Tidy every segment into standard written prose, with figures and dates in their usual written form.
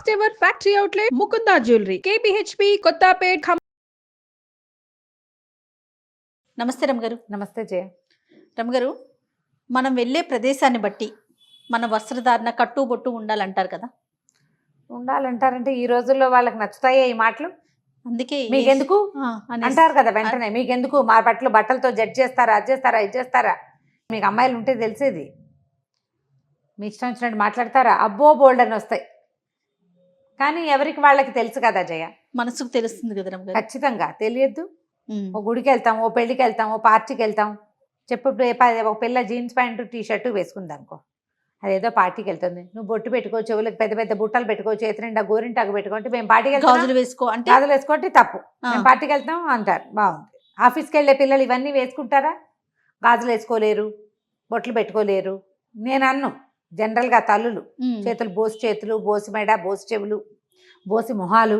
First ever factory outlet Mukunda jewellery KPHB Kothapet నమస్తే రమగారు. నమస్తే జయ. రమగారు, మనం వెళ్ళే ప్రదేశాన్ని బట్టి మన వస్త్రధారణ కట్టుబొట్టు ఉండాలంటారు కదా. ఉండాలంటారంటే ఈ రోజుల్లో వాళ్ళకి నచ్చుతాయే ఈ మాటలు? అందుకే మీకెందుకు అంటారు కదా వెంటనే. మీకెందుకు మా బట్టలతో జడ్జ్ చేస్తారా, అది చేస్తారా, ఇది చేస్తారా? మీకు అమ్మాయిలు ఉంటే తెలిసేది. మీ ఇష్టం వచ్చినట్టు మాట్లాడతారా? అబ్బో బోల్డ్ అని వస్తాయి. కానీ ఎవరికి వాళ్ళకి తెలుసు కదా జయ. మనసుకు తెలుస్తుంది కదా రమగారు. ఖచ్చితంగా తెలియద్దు. ఓ గుడికి వెళ్తాం, ఓ పెళ్లికి వెళ్తాం, ఓ పార్టీకి వెళ్తాం. చెప్పు, ఒక పిల్ల జీన్స్ ప్యాంటు టీషర్టు వేసుకుంది అనుకో, అదేదో పార్టీకి వెళ్తుంది. నువ్వు బొట్టు పెట్టుకో, చెవులకు పెద్ద పెద్ద బుట్టలు పెట్టుకో, చేతి నిండా గోరింటాకు పెట్టుకుంటే మేము పార్టీకి వెళ్తాం, గాజులు వేసుకో అంటే గాజులు వేసుకోంటే తప్పు, మేము పార్టీకి వెళ్తాం అంటారు. బాగుంది. ఆఫీస్కి వెళ్ళే పిల్లలు ఇవన్నీ వేసుకుంటారా? గాజులు వేసుకోలేరు, బొట్లు పెట్టుకోలేరు. నేను అన్ను జనరల్గా తల్లులు చేతులు బోసి చేతులు, బోసి మెడ, బోసి చెవులు, బోసి మొహాలు.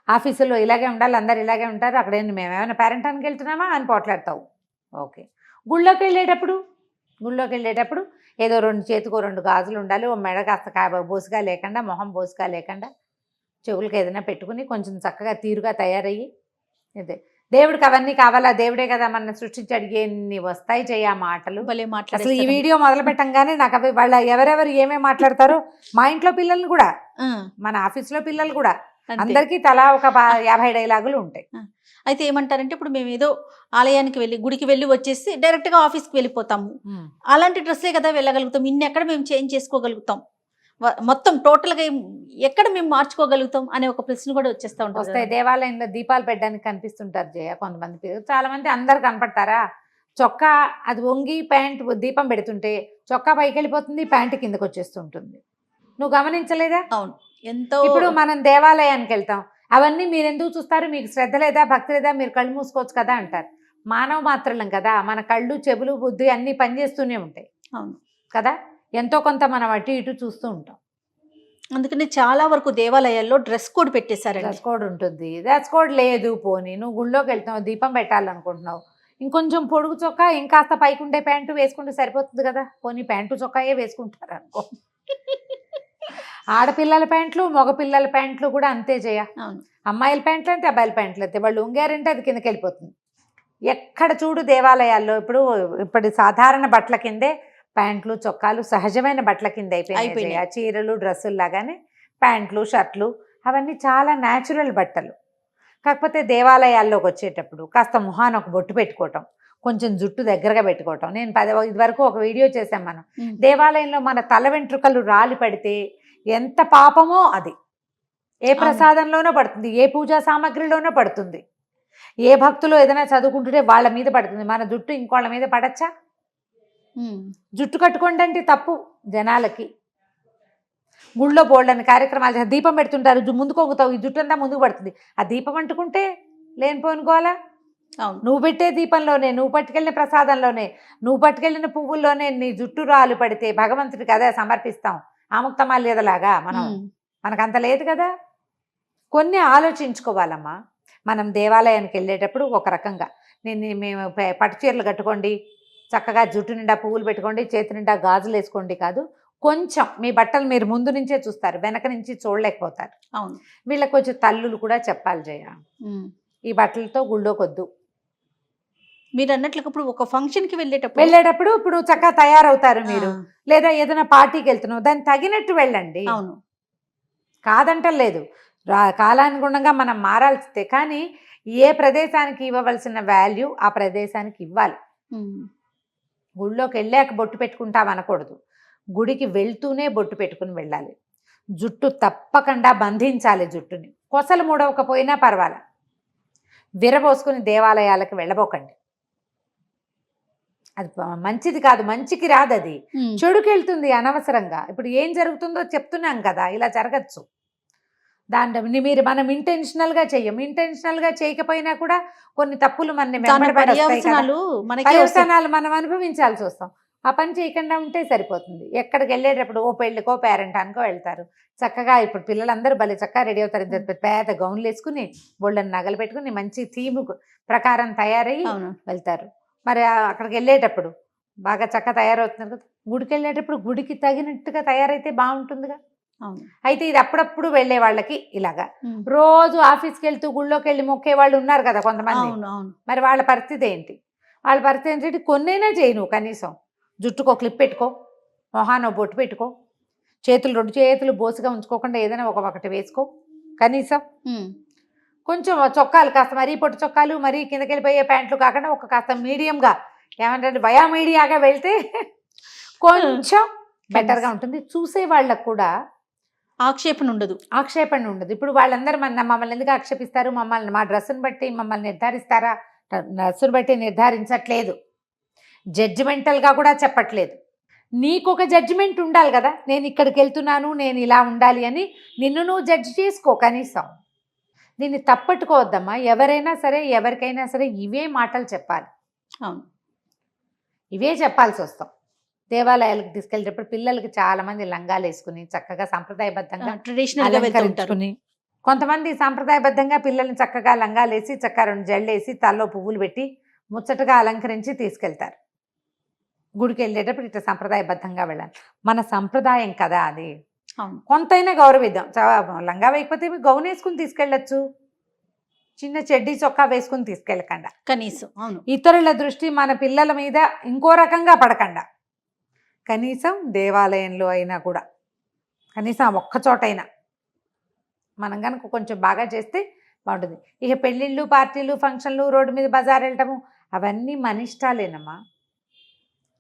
ఆఫీసుల్లో ఇలాగే ఉండాలి, అందరు ఇలాగే ఉంటారు. అక్కడ మేమేమైనా పేరెంటానికి వెళ్తున్నామా అని పోట్లాడతావు. ఓకే. గుళ్ళోకి వెళ్ళేటప్పుడు ఏదో చేతికో 2 గాజులు ఉండాలి, ఓ మెడ కాస్త బోసుగా లేకుండా, మొహం బోసుగా లేకుండా, చెవులకు ఏదైనా పెట్టుకుని కొంచెం చక్కగా తీరుగా తయారయ్యి. అదే దేవుడికి అవన్నీ కావాలా? దేవుడే కదా మన సృష్టించాడు. ఎన్ని వస్తాయి చెయ్య మాటలు. అసలు ఈ వీడియో మొదలు పెట్టంగానే నాకు అవి వాళ్ళ ఎవరెవరు ఏమేమి మాట్లాడతారో, మా ఇంట్లో పిల్లల్ని కూడా, మన ఆఫీస్లో పిల్లలు కూడా, అందరికీ తలా ఒక 50 డైలాగులు ఉంటాయి. అయితే ఏమంటారంటే, ఇప్పుడు మేము ఏదో ఆలయానికి వెళ్ళి గుడికి వెళ్ళి వచ్చేసి డైరెక్ట్గా ఆఫీస్కి వెళ్ళిపోతాము. అలాంటి డ్రెస్సే కదా వెళ్ళగలుగుతాం. ఇన్ని ఎక్కడ మేము చేంజ్ చేసుకోగలుగుతాం? మొత్తం టోటల్గా ఎక్కడ మేము మార్చుకోగలుగుతాం అనే ఒక ప్రశ్న కూడా వచ్చేస్తూ ఉంటుంది. వస్తాయి. దేవాలయంలో దీపాలు పెట్టడానికి కనిపిస్తుంటారు జయ కొంతమంది. చాలా మంది అందరు కనపడతారా? చొక్కా అది వంగి ప్యాంటు దీపం పెడుతుంటే చొక్కా పైకి వెళ్ళిపోతుంది, ప్యాంటు కిందకు వచ్చేస్తుంటుంది. నువ్వు గమనించలేదా? అవును. ఎంతో. ఇప్పుడు మనం దేవాలయానికి వెళ్తాం, అవన్నీ మీరు ఎందుకు చూస్తారు? మీకు శ్రద్ధ లేదా, భక్తి లేదా? మీరు కళ్ళు మూసుకోవచ్చు కదా అంటారు. మానవ మాత్రలం కదా, మన కళ్ళు, చెవులు, బుద్ధి అన్నీ పనిచేస్తూనే ఉంటాయి. అవును కదా. ఎంతో కొంత మనం అటు ఇటు చూస్తూ ఉంటాం. అందుకని చాలా వరకు దేవాలయాల్లో డ్రెస్ కోడ్ పెట్టేశారు. డ్రెస్ కోడ్ ఉంటుంది. డ్రెస్ కోడ్ లేదు. పోనీ నువ్వు గుళ్ళోకి వెళ్తున్నావు, దీపం పెట్టాలనుకుంటున్నావు, ఇంకొంచెం పొడుగు చొక్కా ఇంకాస్త పైకి ఉండే ప్యాంటు వేసుకుంటే సరిపోతుంది కదా. పోనీ ప్యాంటు చొక్కాయే వేసుకుంటారు అనుకో. ఆడపిల్లల ప్యాంట్లు, మగ పిల్లల ప్యాంట్లు కూడా అంతే చేయ. అమ్మాయిల ప్యాంట్లు అంటే అబ్బాయిల ప్యాంట్లు అయితే వాళ్ళు ఉంగారంటే అది కిందకి వెళ్ళిపోతుంది. ఎక్కడ చూడు దేవాలయాల్లో ఇప్పుడు సాధారణ బట్టల కిందే ప్యాంట్లు, చొక్కాలు సహజమైన బట్టల కింద అయిపోయినాయి. చీరలు, డ్రెస్సులు లాగానే ప్యాంట్లు, షర్ట్లు అవన్నీ చాలా న్యాచురల్ బట్టలు. కాకపోతే దేవాలయాల్లోకి వచ్చేటప్పుడు కాస్త మొహాన ఒక బొట్టు పెట్టుకోవటం, కొంచెం జుట్టు దగ్గరగా పెట్టుకోవటం. నేను ఇదివరకు ఒక వీడియో చేశాం మనం. దేవాలయంలో మన తల వెంట్రుకలు రాలి పడితే ఎంత పాపమో అది. ఏ ప్రసాదంలోనో పడుతుంది, ఏ పూజా సామాగ్రిలోనో పడుతుంది, ఏ భక్తులు ఏదైనా చదువుకుంటుంటే వాళ్ళ మీద పడుతుంది. మన జుట్టు ఇంకోళ్ళ మీద పడచ్చా? జుట్టు కట్టుకోండి అంటే తప్పు జనాలకి. గుళ్ళో బోల్డని కార్యక్రమాలు దీపం పెడుతుంటారు, ముందుకు వంగుతావు, ఈ జుట్టు అంతా ముందుకు పడుతుంది. ఆ దీపం అంటుకుంటే లేనిపోనుకోవాలా? నువ్వు పెట్టే దీపంలోనే, నువ్వు పట్టుకెళ్ళిన ప్రసాదంలోనే, నువ్వు పట్టుకెళ్ళిన పువ్వుల్లోనే నీ జుట్టు రాలు పడితే భగవంతుడికి అదే సమర్పిస్తాం. ఆముక్తమాల్యదలాగా మనకంత లేదు కదా. కొన్ని ఆలోచించుకోవాలమ్మా. మనం దేవాలయానికి వెళ్ళేటప్పుడు ఒక రకంగా మేము పట్టు చీరలు కట్టుకోండి, చక్కగా జుట్టు నిండా పువ్వులు పెట్టుకోండి, చేతి నిండా గాజులు వేసుకోండి కాదు. కొంచెం మీ బట్టలు మీరు ముందు నుంచే చూస్తారు, వెనక నుంచి చూడలేకపోతారు. అవును. వీళ్ళకి కొంచెం తల్లులు కూడా చెప్పాలి జయ, ఈ బట్టలతో గుళ్ళోకొద్దు. మీరు అన్నట్లు ఇప్పుడు ఒక ఫంక్షన్కి వెళ్ళేటప్పుడు ఇప్పుడు చక్కగా తయారవుతారు మీరు, లేదా ఏదైనా పార్టీకి వెళ్తున్నావు, దాన్ని తగినట్టు వెళ్ళండి. అవును, కాదంటలేదు. కాలానుగుణంగా మనం మారాల్సిందే. కానీ ఏ ప్రదేశానికి ఇవ్వవలసిన వాల్యూ ఆ ప్రదేశానికి ఇవ్వాలి. గుళ్ళోకి వెళ్ళాక బొట్టు పెట్టుకుంటాం అనకూడదు, గుడికి వెళ్తూనే బొట్టు పెట్టుకుని వెళ్ళాలి. జుట్టు తప్పకుండా బంధించాలి. జుట్టుని కొసలు ముడవకపోయినా పర్వాలే, విరబోసుకుని దేవాలయాలకు వెళ్ళబోకండి. అది మంచిది కాదు, మంచికి రాదు, అది చెడుకి వెళ్తుంది అనవసరంగా. ఇప్పుడు ఏం జరుగుతుందో చెప్తున్నాం కదా, ఇలా జరగచ్చు. దాన్ని మనం ఇంటెన్షనల్గా చెయ్యం. ఇంటెన్షనల్గా చేయకపోయినా కూడా కొన్ని తప్పులు పర్యవసానాలు మనం అనుభవించాల్సి వస్తాం. ఆ పని చేయకుండా ఉంటే సరిపోతుంది. ఎక్కడికి వెళ్ళేటప్పుడు ఓ పెళ్ళికో పేరెంటానికో వెళ్తారు, చక్కగా ఇప్పుడు పిల్లలందరూ భలే చక్కగా రెడీ అవుతారు. పేద గౌన్లు వేసుకుని, బోళ్ళని నగలు పెట్టుకుని, మంచి థీమ్ ప్రకారం తయారయ్యి వెళ్తారు. మరి అక్కడికి వెళ్ళేటప్పుడు బాగా చక్కగా తయారవుతున్నారు కదా. గుడికి వెళ్ళేటప్పుడు గుడికి తగినట్టుగా తయారైతే బాగుంటుందిగా. అవును. అయితే ఇది అప్పుడప్పుడు వెళ్ళే వాళ్ళకి ఇలాగా, ఉమ్. రోజు ఆఫీస్కి వెళ్తూ గుళ్ళోకి వెళ్ళి మొక్కే వాళ్ళు ఉన్నారు కదా కొంతమంది. అవును అవును మరి వాళ్ళ పరిస్థితి ఏంటి? వాళ్ళ పరిస్థితి ఏంటంటే కొన్నైనా చేయి నువ్వు, కనీసం జుట్టుకో క్లిప్ పెట్టుకో, మొహానో బొట్టు పెట్టుకో, చేతులు 2 చేతులు బోసుగా ఉంచుకోకుండా ఏదైనా ఒకటి వేసుకో కనీసం. ఉమ్. కొంచెం చొక్కాలు కాస్త మరీ పొట్టు చొక్కాలు, మరీ కిందకి వెళ్ళిపోయే ప్యాంట్లు కాకుండా ఒక కాస్త మీడియంగా, ఏమంటే వయా మీడియాగా వెళ్తే కొంచెం బెటర్గా ఉంటుంది. చూసే వాళ్ళకు కూడా ఆక్షేపణ ఉండదు. ఆక్షేపణ ఉండదు. ఇప్పుడు వాళ్ళందరూ మమ్మల్ని ఎందుకు ఆక్షేపిస్తారు? మమ్మల్ని మా డ్రెస్సును బట్టి మమ్మల్ని నిర్ధారిస్తారా? డ్రెస్సును బట్టి నిర్ధారించట్లేదు, జడ్జిమెంటల్గా కూడా చెప్పట్లేదు. నీకు ఒక జడ్జిమెంట్ ఉండాలి కదా, నేను ఇక్కడికి వెళ్తున్నాను, నేను ఇలా ఉండాలి అని నిన్ను నువ్వు జడ్జి చేసుకో కనీసం. దీన్ని తప్పట్టుకోవద్దమ్మా. ఎవరైనా సరే ఎవరికైనా సరే ఇవే మాటలు చెప్పాలి. అవును, ఇవే చెప్పాల్సి వస్తాం. దేవాలయాలకు తీసుకెళ్ళేటప్పుడు పిల్లలకి చాలా మంది లంగాలు వేసుకుని చక్కగా సాంప్రదాయబద్ధంగా ట్రెడిషనల్ గా వెళ్తుంటారు. అలంకరించుకుని, కొంతమంది సాంప్రదాయబద్ధంగా పిల్లల్ని చక్కగా లంగాలు వేసి చక్కగా 2 జళ్ళు వేసి తలలో పువ్వులు పెట్టి ముచ్చటగా అలంకరించి తీసుకెళ్తారు. గుడికి వెళ్ళేటప్పుడు ఇట్లా సాంప్రదాయబద్ధంగా వెళ్ళాలి. మన సంప్రదాయం కదా అది. అవును, కొంతైనా గౌరవిద్దాం. లంగా వేయకపోతే గౌన్ వేసుకుని తీసుకెళ్ళచ్చు, చిన్న చెడ్డీ చొక్కా వేసుకుని తీసుకెళ్ళకుండా. కనీసం. అవును, ఇతరుల దృష్టి మన పిల్లల మీద ఇంకో రకంగా పడకుండా కనీసం దేవాలయంలో అయినా కూడా కనీసం ఒక్క చోటైనా మనం కనుక కొంచెం బాగా చేస్తే బాగుంటుంది. ఇక పెళ్ళిళ్ళు, పార్టీలు, ఫంక్షన్లు, రోడ్డు మీద బజార్ వెళ్ళటము అవన్నీ మన ఇష్టాలేనమ్మా,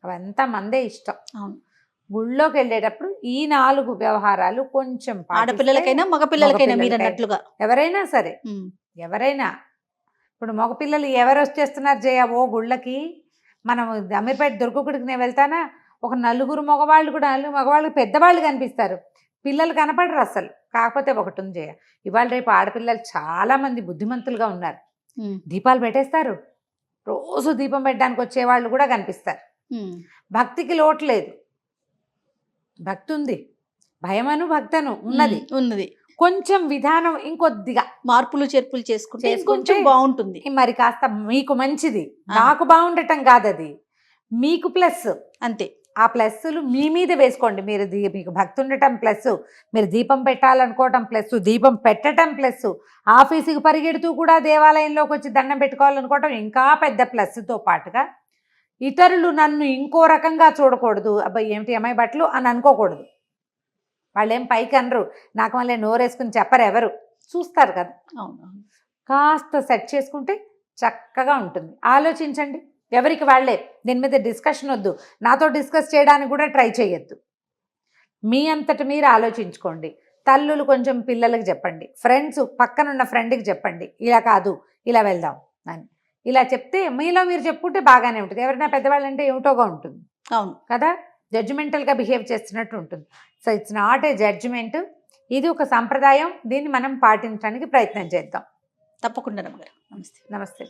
అవంతా మందే ఇష్టం. అవును. గుళ్ళోకి వెళ్ళేటప్పుడు ఈ 4 వ్యవహారాలు కొంచెం ఆడపిల్లలకైనా మగపిల్లలకైనా మీరు అన్నట్లుగా ఎవరైనా సరే, ఉమ్. ఎవరైనా. ఇప్పుడు మగపిల్లలు ఎవరు వచ్చేస్తున్నారు జయ ఓ గుళ్ళకి? మనం అమీర్పేట దుర్గగుడికి నేను వెళ్తానా, ఒక 4 మగవాళ్ళు కూడా, 4 మగవాళ్ళు పెద్దవాళ్ళు కనిపిస్తారు, పిల్లలు కనపడరు అసలు. కాకపోతే ఒకటి ఉంది జయ, ఇవాళ రేపు ఆడపిల్లలు చాలామంది బుద్ధిమంతులుగా ఉన్నారు. దీపాలు పెట్టేస్తారు, రోజు దీపం పెట్టడానికి వచ్చేవాళ్ళు కూడా కనిపిస్తారు. భక్తికి లోటు లేదు, భక్తి ఉంది, భయమను భక్తను ఉన్నది. ఉన్నది. కొంచెం విధానం ఇంకొద్దిగా మార్పులు చేర్పులు చేసుకుంటే కొంచెం బాగుంటుంది. మరి కాస్త మీకు మంచిది, నాకు బాగుండటం కాదు, అది మీకు ప్లస్. అంతే. ఆ ప్లస్లు మీ మీద వేసుకోండి. మీరు మీకు భక్తి ఉండటం ప్లస్, మీరు దీపం పెట్టాలనుకోవటం ప్లస్, దీపం పెట్టడం ప్లస్, ఆఫీసుకి పరిగెడుతూ కూడా దేవాలయంలోకి వచ్చి దండం పెట్టుకోవాలనుకోవటం ఇంకా పెద్ద ప్లస్తో పాటుగా ఇతరులు నన్ను ఇంకో రకంగా చూడకూడదు, అబ్బాయి ఏమిటి అమ్మాయి బట్టలు అని అనుకోకూడదు. వాళ్ళు ఏం పైకి అనరు, నాకు మళ్ళీ నోరేసుకుని చెప్పరు, ఎవరు చూస్తారు కదా. అవును, కాస్త సెట్ చేసుకుంటే చక్కగా ఉంటుంది. ఆలోచించండి, ఎవరికి వాళ్ళే. దీని మీద డిస్కషన్ వద్దు, నాతో డిస్కస్ చేయడానికి కూడా ట్రై చేయొద్దు. మీ అంతటి మీరు ఆలోచించుకోండి. తల్లులు కొంచెం పిల్లలకి చెప్పండి, ఫ్రెండ్స్ పక్కనున్న ఫ్రెండ్కి చెప్పండి, ఇలా కాదు ఇలా వెళ్దాం అని. ఇలా చెప్తే మీలో మీరు చెప్పుకుంటే బాగానే ఉంటుంది. ఎవరైనా పెద్దవాళ్ళు అంటే ఏమిటోగా ఉంటుంది. అవును కదా, జడ్జిమెంటల్గా బిహేవ్ చేస్తున్నట్టు ఉంటుంది. So it's not a judgement, ఇది ఒక సంప్రదాయం. దీన్ని మనం పాటించడానికి ప్రయత్నం చేద్దాం. తప్పకుండా. నమస్తే. నమస్తే.